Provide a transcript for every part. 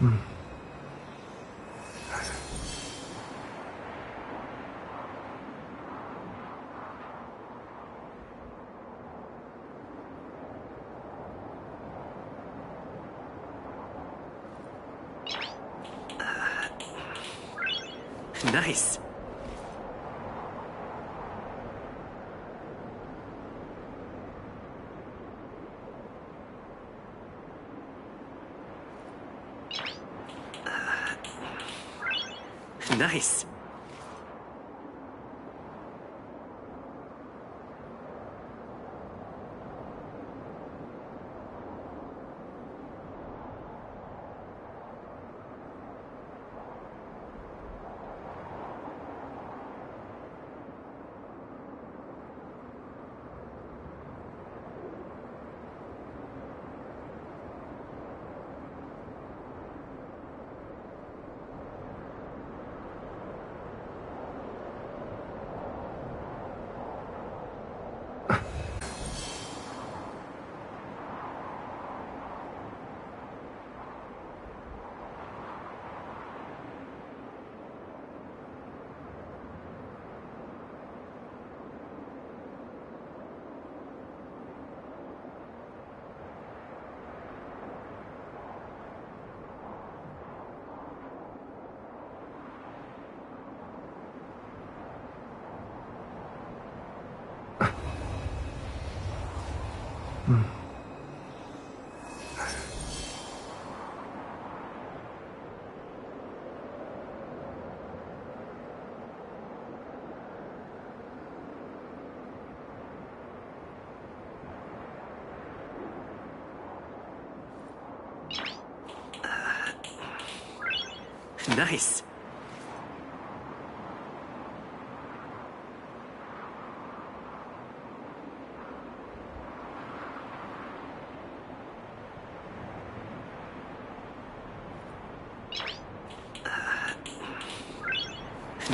Nice. Nice. Nice.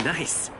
Nice.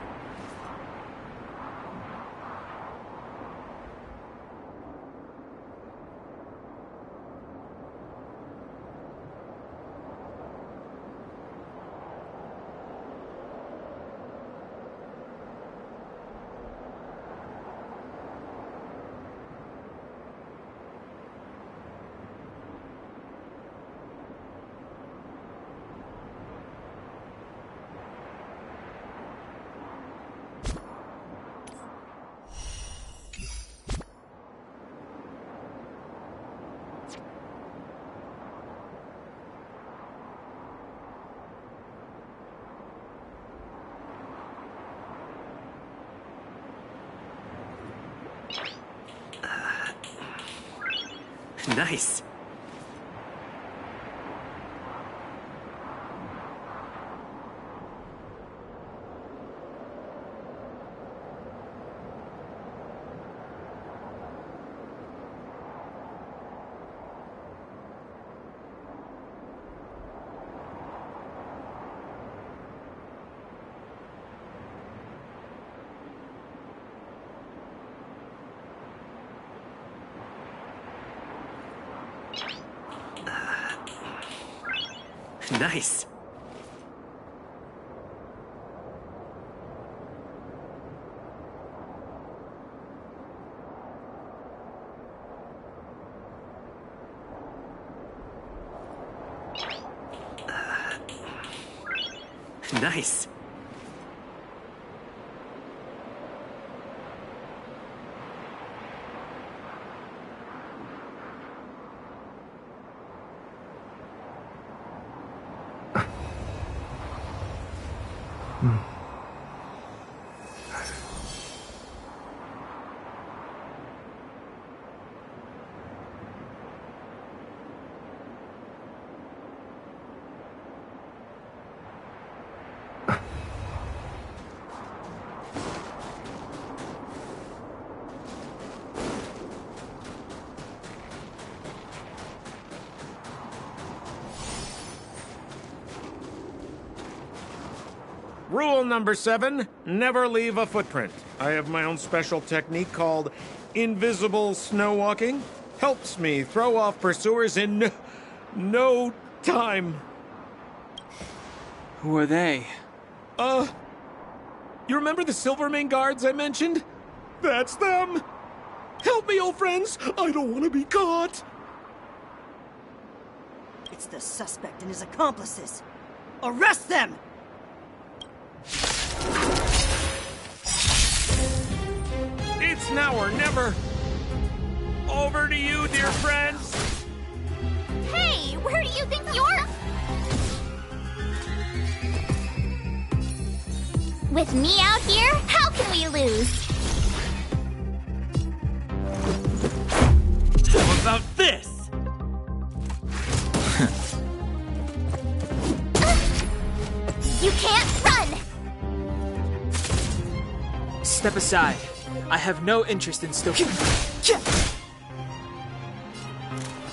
Nice. Nice. Nice. Rule number 7, never leave a footprint. I have my own special technique called invisible snow walking. Helps me throw off pursuers in no time. Who are they? You remember the Silvermane guards I mentioned? That's them! Help me, old friends! I don't want to be caught! It's the suspect and his accomplices. Arrest them! It's now or never! Over to you, dear friends! Hey, where do you think you're... With me out here, how can we lose? How about this? You can't run! Step aside. I have no interest in stoking.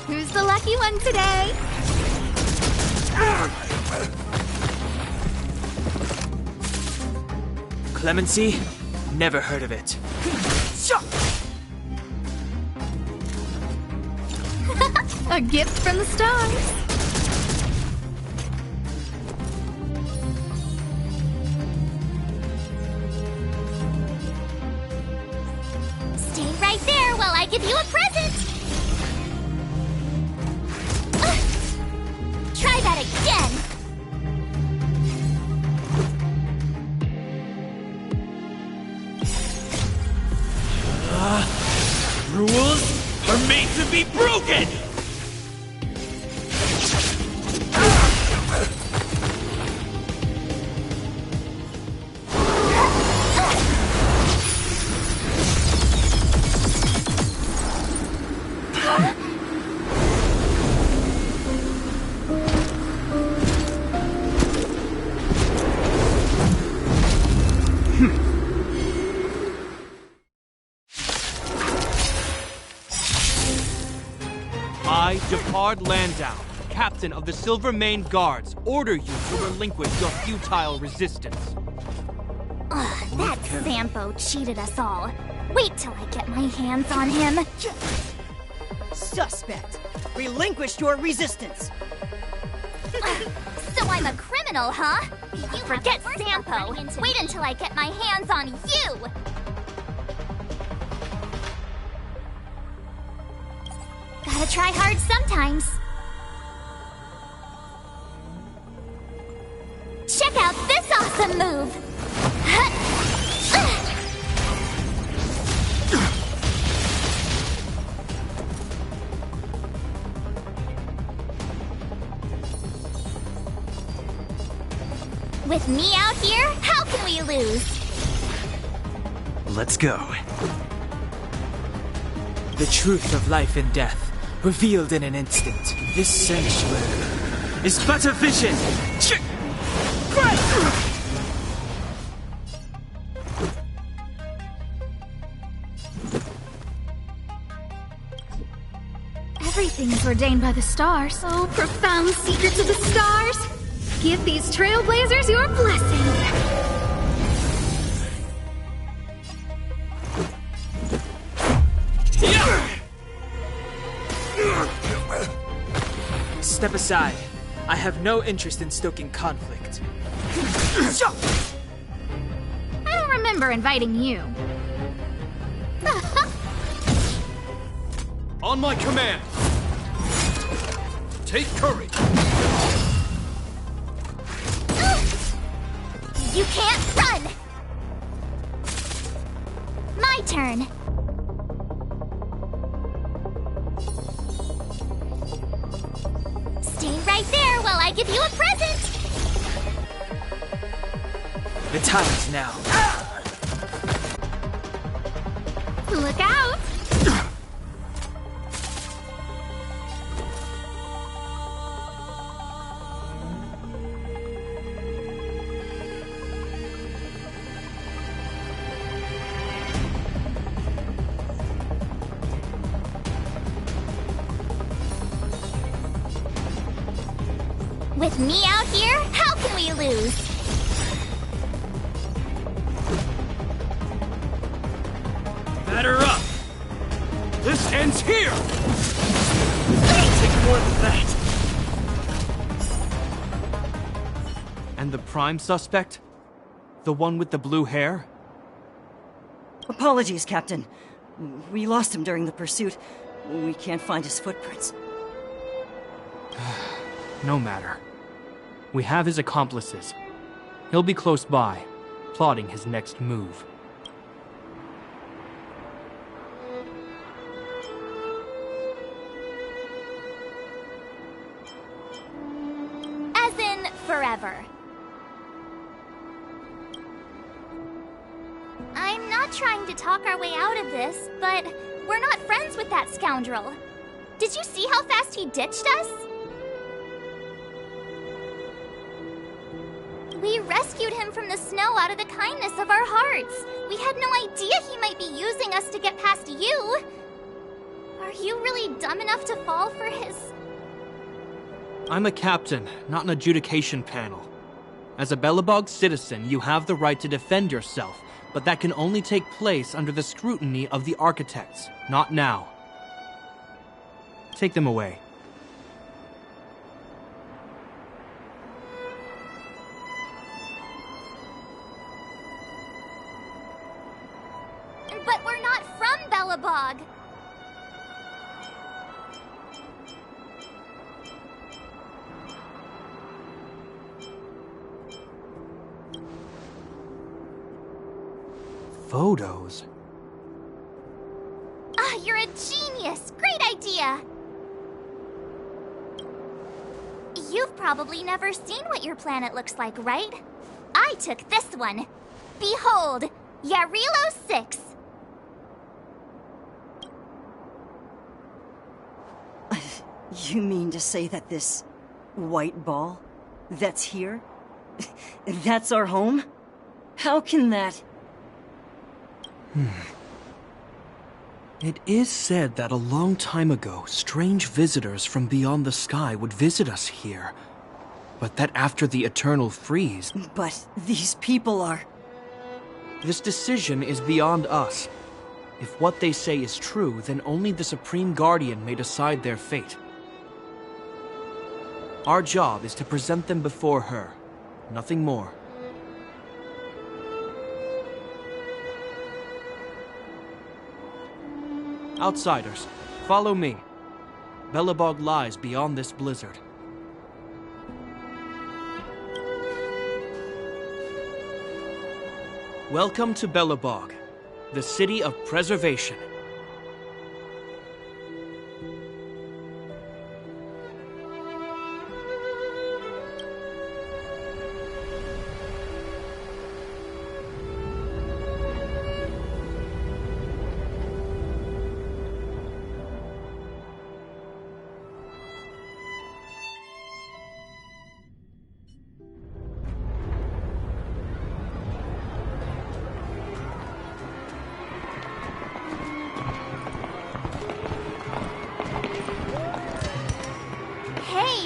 Who's the lucky one today? Clemency? Never heard of it. A gift from the stars. Stay right there while I give you a present. Try that again. Rules are made to be broken! I, Depard Landau, captain of the Silvermane Guards, order you to relinquish your futile resistance. That Sampo cheated us all. Wait till I get my hands on him. Suspect, relinquish your resistance. So I'm a criminal, huh? You forget Sampo. Wait until I get my hands on you. Gotta try hard sometimes. Check out this awesome move! With me out here, how can we lose? Let's go. The truth of life and death, revealed in an instant. This sanctuary is but a vision! Everything is ordained by the stars. Oh, profound secrets of the stars! Give these trailblazers your blessing! Step aside. I have no interest in stoking conflict. I don't remember inviting you. On my command! Take courage! You can't run! My turn. Stay right there while I give you a present! The time is now. Look out! With me out here, how can we lose? Batter up! This ends here! It'll take more than that. And And the prime suspect? The one with the blue hair? Apologies, Captain. We lost him during the pursuit. We can't find his footprints. No matter. We have his accomplices. He'll be close by, plotting his next move. As in, forever. I'm not trying to talk our way out of this, but we're not friends with that scoundrel. Did you see how fast he ditched us? We rescued him from the snow out of the kindness of our hearts. We had no idea he might be using us to get past you. Are you really dumb enough to fall for his... I'm a captain, not an adjudication panel. As a Belobog citizen, you have the right to defend yourself, but that can only take place under the scrutiny of the architects, not now. Take them away. But we're not from Belobog. Photos? Ah, you're a genius! Great idea! You've probably never seen what your planet looks like, right? I took this one. Behold, Yarilo 6. You mean to say that this white ball that's here, that's our home? How can that... It is said that a long time ago, strange visitors from beyond the sky would visit us here. But that after the eternal freeze... But these people are... This decision is beyond us. If what they say is true, then only the Supreme Guardian may decide their fate. Our job is to present them before her. Nothing more. Outsiders, follow me. Belobog lies beyond this blizzard. Welcome to Belobog, the city of preservation.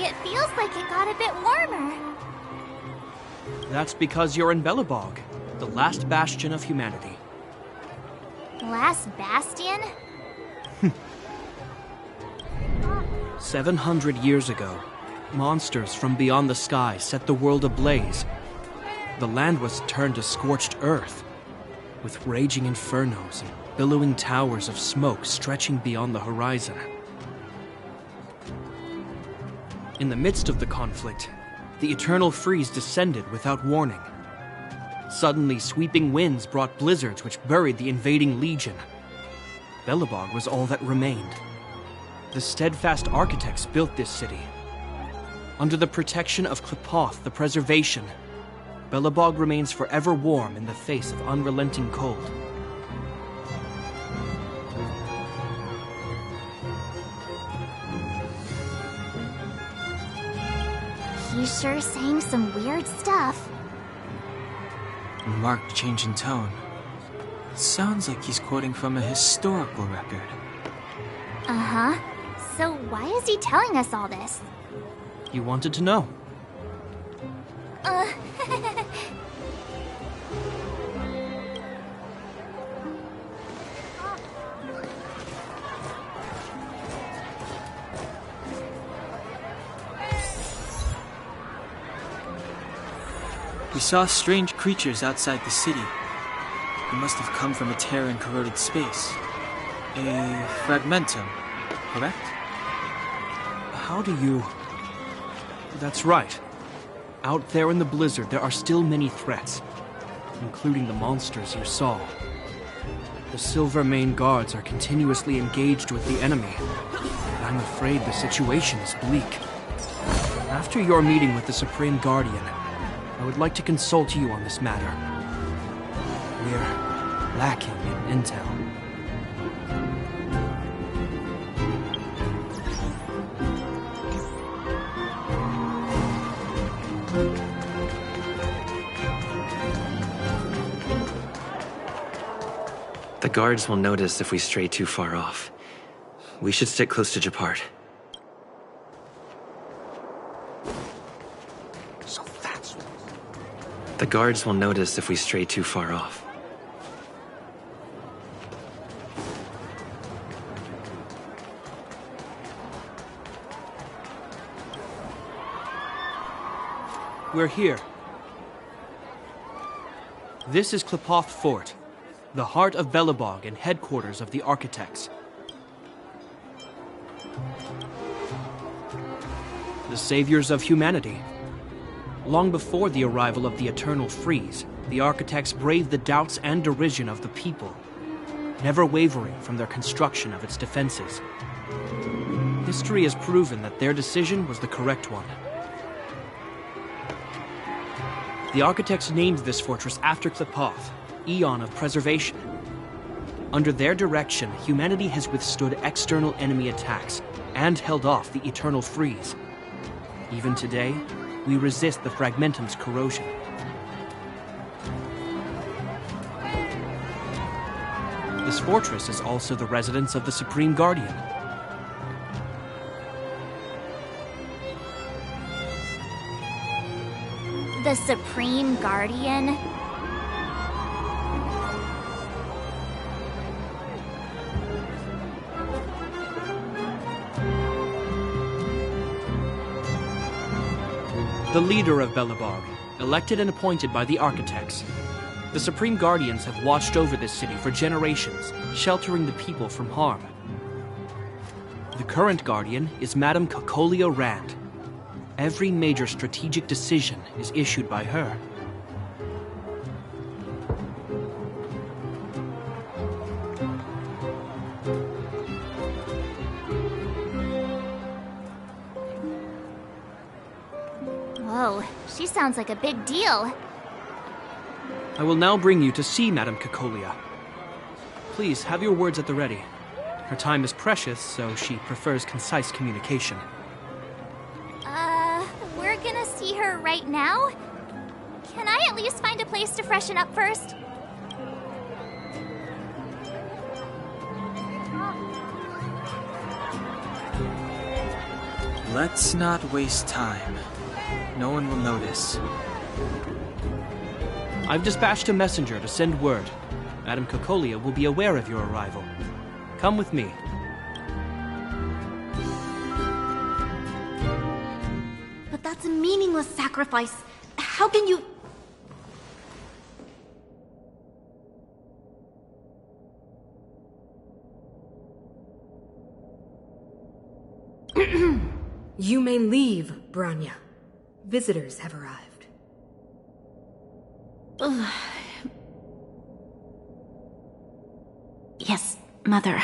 It feels like it got a bit warmer. That's because you're in Belobog, the last bastion of humanity. Last bastion? 700 years ago, monsters from beyond the sky set the world ablaze. The land was turned to scorched earth, with raging infernos and billowing towers of smoke stretching beyond the horizon. In the midst of the conflict, the eternal freeze descended without warning. Suddenly, sweeping winds brought blizzards which buried the invading legion. Belobog was all that remained. The steadfast architects built this city. Under the protection of Klipoth, the preservation, Belobog remains forever warm in the face of unrelenting cold. He's sure saying some weird stuff. A marked change in tone. It sounds like he's quoting from a historical record. Uh-huh. So why is he telling us all this? You wanted to know. We saw strange creatures outside the city. They must have come from a tear in corroded space. A fragmentum, correct? How do you... That's right. Out there in the blizzard, there are still many threats, including the monsters you saw. The Silvermane guards are continuously engaged with the enemy, and I'm afraid the situation is bleak. After your meeting with the Supreme Guardian, I would like to consult you on this matter. We're lacking in intel. The guards will notice if we stray too far off. We should stick close to Japart. So that's... The guards will notice if we stray too far off. We're here. This is Qlipoth Fort, the heart of Belobog and headquarters of the Architects. The saviors of humanity. Long before the arrival of the Eternal Freeze, the Architects braved the doubts and derision of the people, never wavering from their construction of its defenses. History has proven that their decision was the correct one. The Architects named this fortress after Qlipoth, Eon of Preservation. Under their direction, humanity has withstood external enemy attacks and held off the Eternal Freeze. Even today, we resist the Fragmentum's corrosion. This fortress is also the residence of the Supreme Guardian. The Supreme Guardian? The leader of Belobog, elected and appointed by the Architects. The Supreme Guardians have watched over this city for generations, sheltering the people from harm. The current Guardian is Madame Cocolia Rand. Every major strategic decision is issued by her. Whoa, she sounds like a big deal. I will now bring you to see Madame Cocolia. Please, have your words at the ready. Her time is precious, so she prefers concise communication. We're gonna see her right now? Can I at least find a place to freshen up first? Let's not waste time. No one will notice. I've dispatched a messenger to send word. Madame Cocolia will be aware of your arrival. Come with me. But that's a meaningless sacrifice. How can you... You may leave, Branya. Visitors have arrived. Yes, Mother.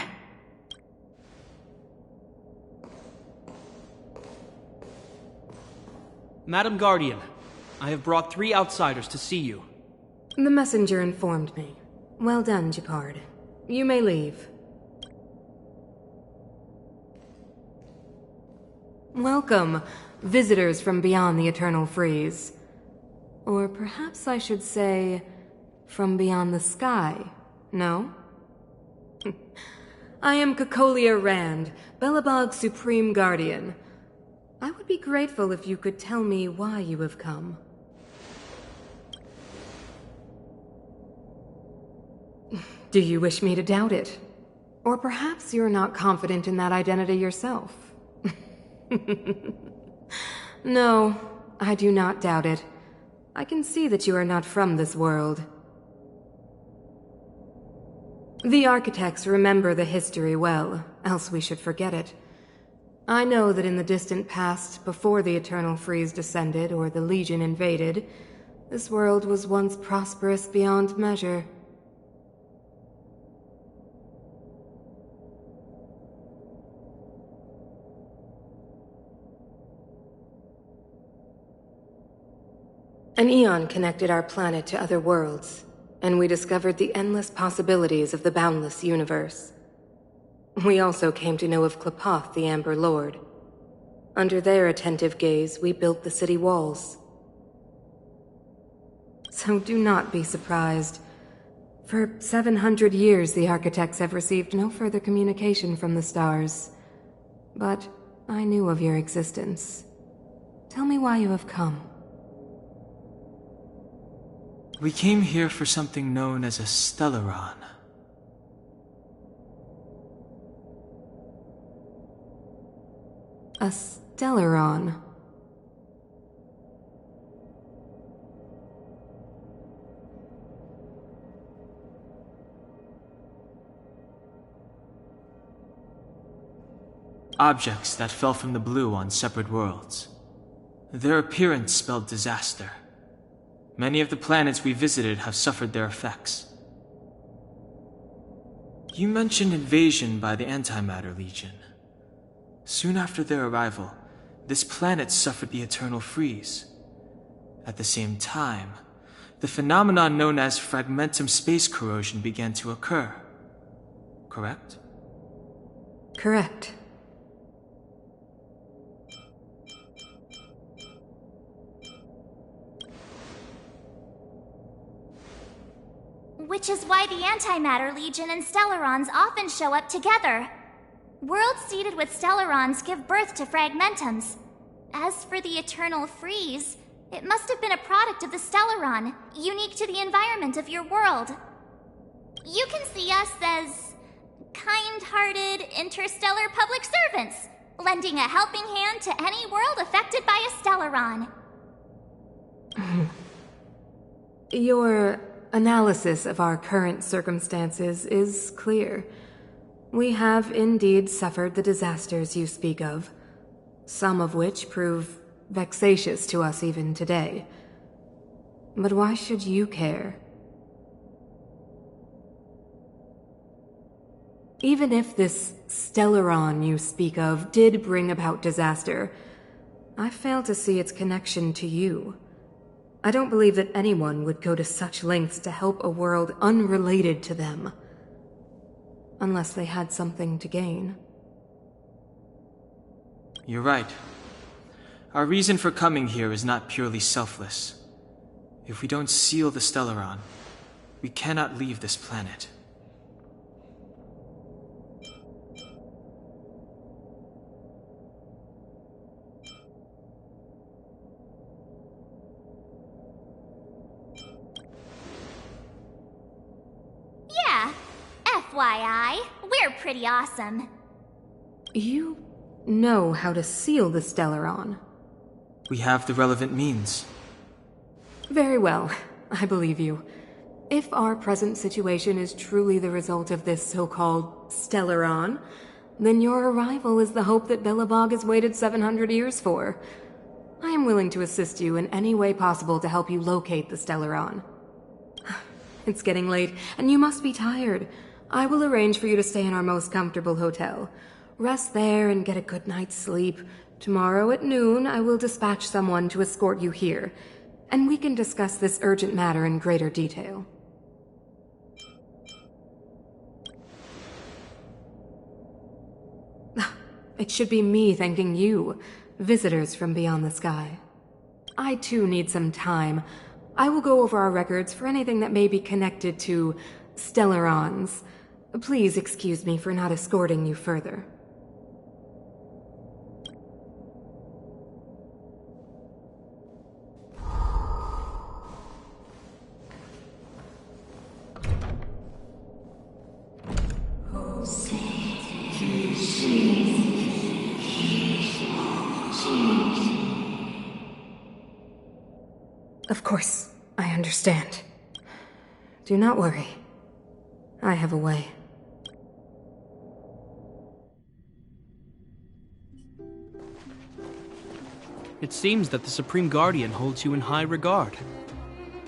Madam Guardian, I have brought 3 outsiders to see you. The messenger informed me. Well done, Japard. You may leave. Welcome, visitors from beyond the Eternal Freeze. Or perhaps I should say, from beyond the sky, no? I am Cocolia Rand, Belobog's Supreme Guardian. I would be grateful if you could tell me why you have come. Do you wish me to doubt it? Or perhaps you're not confident in that identity yourself? No, I do not doubt it. I can see that you are not from this world. The architects remember the history well, else we should forget it. I know that in the distant past, before the Eternal Freeze descended or the Legion invaded, this world was once prosperous beyond measure. An eon connected our planet to other worlds, and we discovered the endless possibilities of the boundless universe. We also came to know of Klapoth, the Amber Lord. Under their attentive gaze, we built the city walls. So do not be surprised. For 700 years, the architects have received no further communication from the stars. But I knew of your existence. Tell me why you have come. We came here for something known as a Stellaron. A Stellaron? Objects that fell from the blue on separate worlds. Their appearance spelled disaster. Many of the planets we visited have suffered their effects. You mentioned invasion by the Antimatter Legion. Soon after their arrival, this planet suffered the Eternal Freeze. At the same time, the phenomenon known as fragmentum space corrosion began to occur. Correct? Correct. Which is why the Antimatter Legion and Stellarons often show up together. Worlds seeded with Stellarons give birth to fragmentums. As for the Eternal Freeze, it must have been a product of the Stellaron, unique to the environment of your world. You can see us as kind-hearted interstellar public servants, lending a helping hand to any world affected by a Stellaron. Your analysis of our current circumstances is clear. We have indeed suffered the disasters you speak of, some of which prove vexatious to us even today. But why should you care? Even if this Stellaron you speak of did bring about disaster, I fail to see its connection to you. I don't believe that anyone would go to such lengths to help a world unrelated to them. Unless they had something to gain. You're right. Our reason for coming here is not purely selfless. If we don't seal the Stellaron, we cannot leave this planet. Yeah, FYI, we're pretty awesome. You know how to seal the Stellaron. We have the relevant means. Very well, I believe you. If our present situation is truly the result of this so-called Stellaron, then your arrival is the hope that Billabog has waited 700 years for. I am willing to assist you in any way possible to help you locate the Stellaron. It's getting late, and you must be tired. I will arrange for you to stay in our most comfortable hotel. Rest there and get a good night's sleep. Tomorrow at noon, I will dispatch someone to escort you here, and we can discuss this urgent matter in greater detail. It should be me thanking you, visitors from beyond the sky. I too need some time. I will go over our records for anything that may be connected to Stellarons. Please excuse me for not escorting you further. Of course, I understand. Do not worry. I have a way. It seems that the Supreme Guardian holds you in high regard.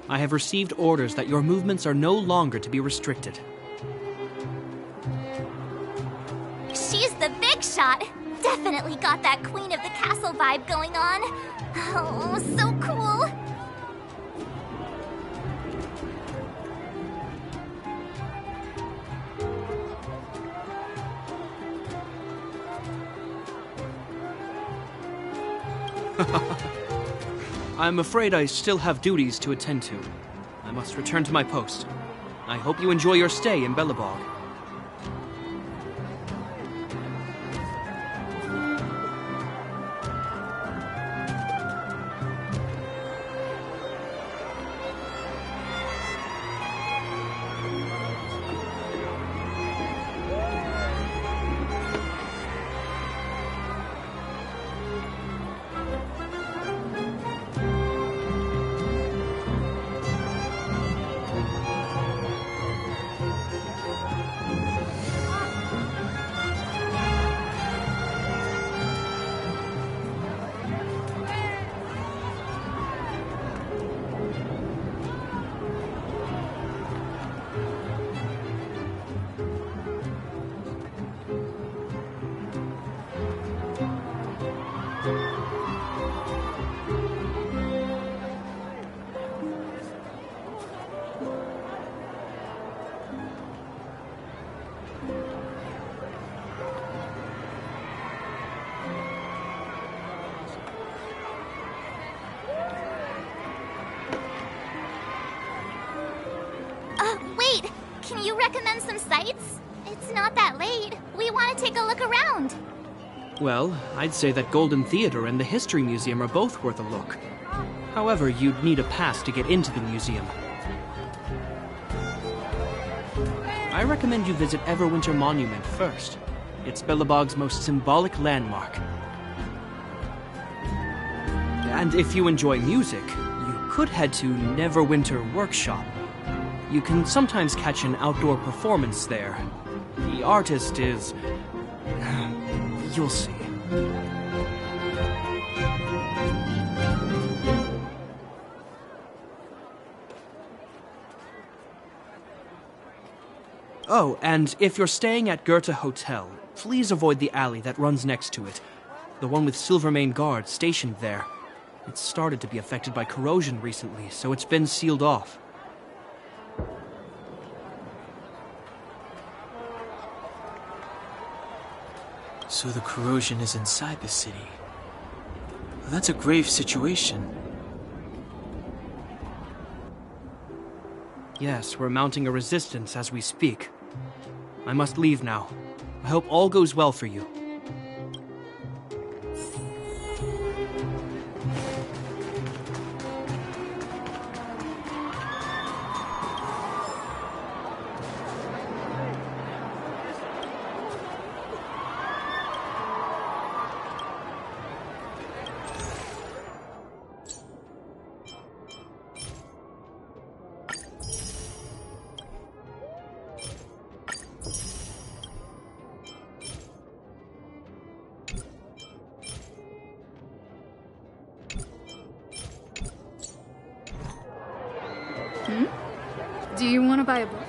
I have received orders that your movements are no longer to be restricted. She's the big shot! Definitely got that Queen of the Castle vibe going on. Oh, so cool! I'm afraid I still have duties to attend to. I must return to my post. I hope you enjoy your stay in Belobog. Wait! Can you recommend some sites? It's not that late. We want to take a look around. Well, I'd say that Golden Theater and the History Museum are both worth a look. However, you'd need a pass to get into the museum. I recommend you visit Everwinter Monument first. It's Belobog's most symbolic landmark. And if you enjoy music, you could head to Neverwinter Workshop. You can sometimes catch an outdoor performance there. The artist is... you'll see. Oh, and if you're staying at Goethe Hotel, please avoid the alley that runs next to it. The one with Silvermane guards stationed there. It's started to be affected by corrosion recently, so it's been sealed off. So the corrosion is inside the city. Well, that's a grave situation. Yes, we're mounting a resistance as we speak. I must leave now. I hope all goes well for you. Do you want to buy a book?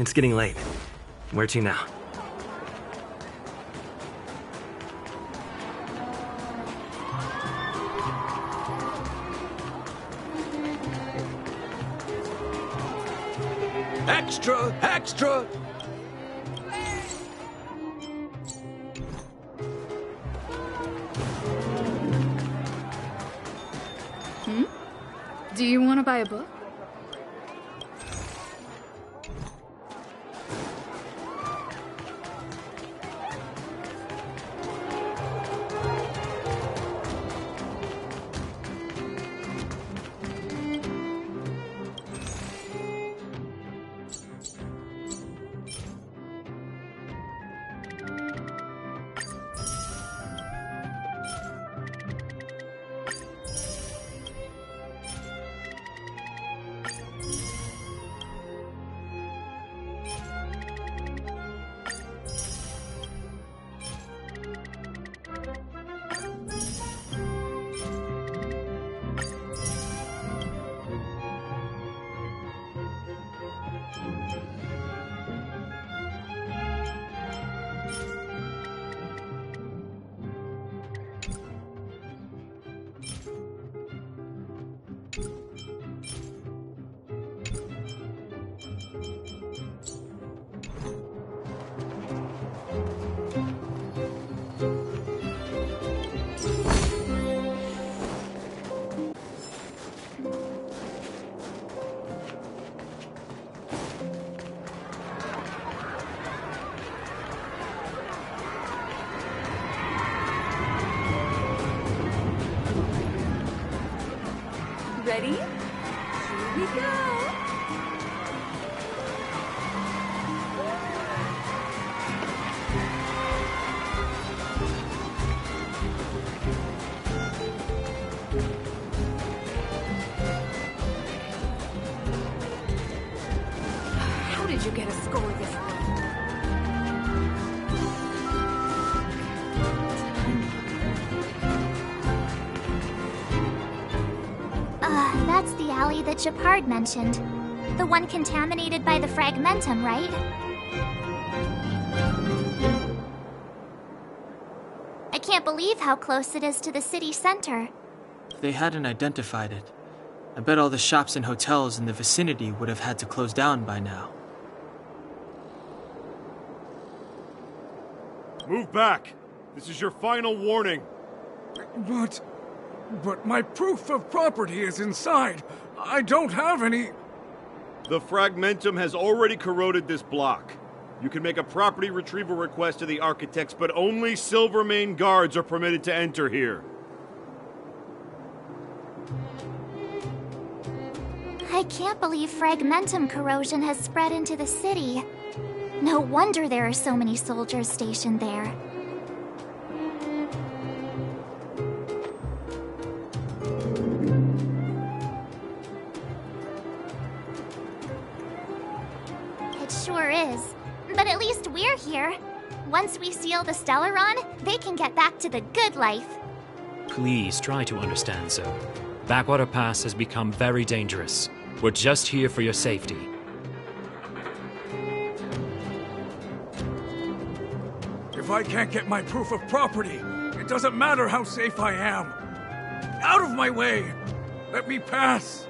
It's getting late. Where to now? Extra! Extra! Do you want to buy a book? Ready? Here we go! How did you get a score this low? That's the alley that Japard mentioned. The one contaminated by the fragmentum, right? I can't believe how close it is to the city center. If they hadn't identified it, I bet all the shops and hotels in the vicinity would have had to close down by now. Move back! This is your final warning! But my proof of property is inside. I don't have any... The fragmentum has already corroded this block. You can make a property retrieval request to the architects, but only Silvermane guards are permitted to enter here. I can't believe fragmentum corrosion has spread into the city. No wonder there are so many soldiers stationed there. It sure is. But at least we're here. Once we seal the Stellaron, they can get back to the good life. Please try to understand, sir. Backwater Pass has become very dangerous. We're just here for your safety. If I can't get my proof of property, it doesn't matter how safe I am. Out of my way! Let me pass!